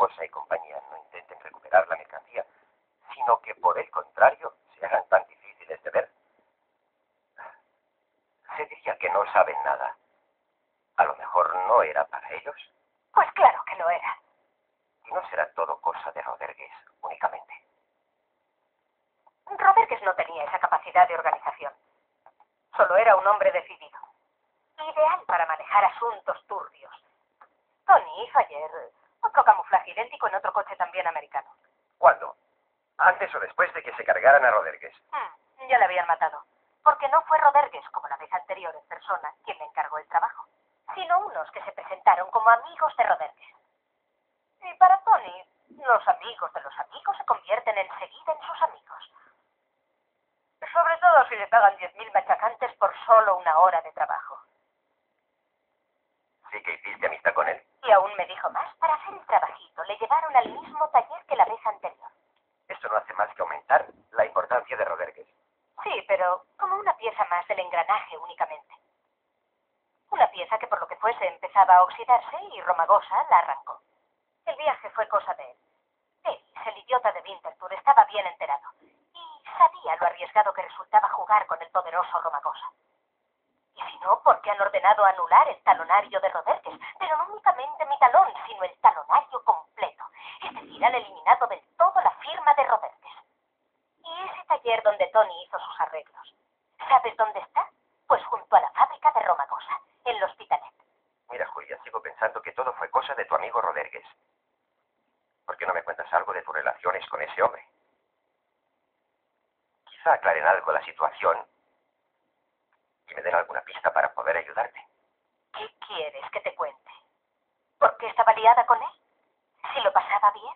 Romagosa y compañía no intenten recuperar la mercancía, sino que por el contrario se hagan tan difíciles de ver. Se diría que no saben nada. A lo mejor no era para ellos. Pues claro que lo era. Y no será todo cosa de Rodríguez únicamente. Rodríguez no tenía esa capacidad de organización. Solo era un hombre decidido. Ideal para manejar asuntos turbios. Tony hizo ayer otro camuflaje idéntico en otro coche también americano. ¿Cuándo? ¿Antes o después de que se cargaran a Rodríguez? Ya le habían matado. Porque no fue Rodríguez, como la vez anterior en persona, quien le encargó el trabajo, sino unos que se presentaron como amigos de Rodríguez. Y para Tony, los amigos de los amigos se convierten enseguida en sus amigos. Sobre todo si le pagan 10.000 machacantes por solo una hora de trabajo. ¿Sí que hiciste amistad con él? Y aún me dijo más. Para hacer el trabajito, le llevaron al mismo taller que la vez anterior. Esto no hace más que aumentar la importancia de Rodríguez. Sí, pero como una pieza más del engranaje únicamente. Una pieza que por lo que fuese empezaba a oxidarse y Romagosa la arrancó. El viaje fue cosa de él. Él, el idiota de Winterthur, estaba bien enterado. Y sabía lo arriesgado que resultaba jugar con el poderoso Romagosa. Y si no, ¿por qué han ordenado anular el talonario de Rodríguez? Pero no únicamente mi talón, sino el talonario completo. Es decir, han eliminado del todo la firma de Rodríguez. Y ese taller donde Tony hizo sus arreglos, ¿sabes dónde está? Pues junto a la fábrica de Romagosa, en el Hospitalet. Mira, Julia, sigo pensando que todo fue cosa de tu amigo Rodríguez. ¿Por qué no me cuentas algo de tus relaciones con ese hombre? Quizá aclaren algo la situación y me den alguna pista para poder ayudarte. ¿Qué quieres que te cuente? ¿Por qué estaba liada con él? ¿Si lo pasaba bien?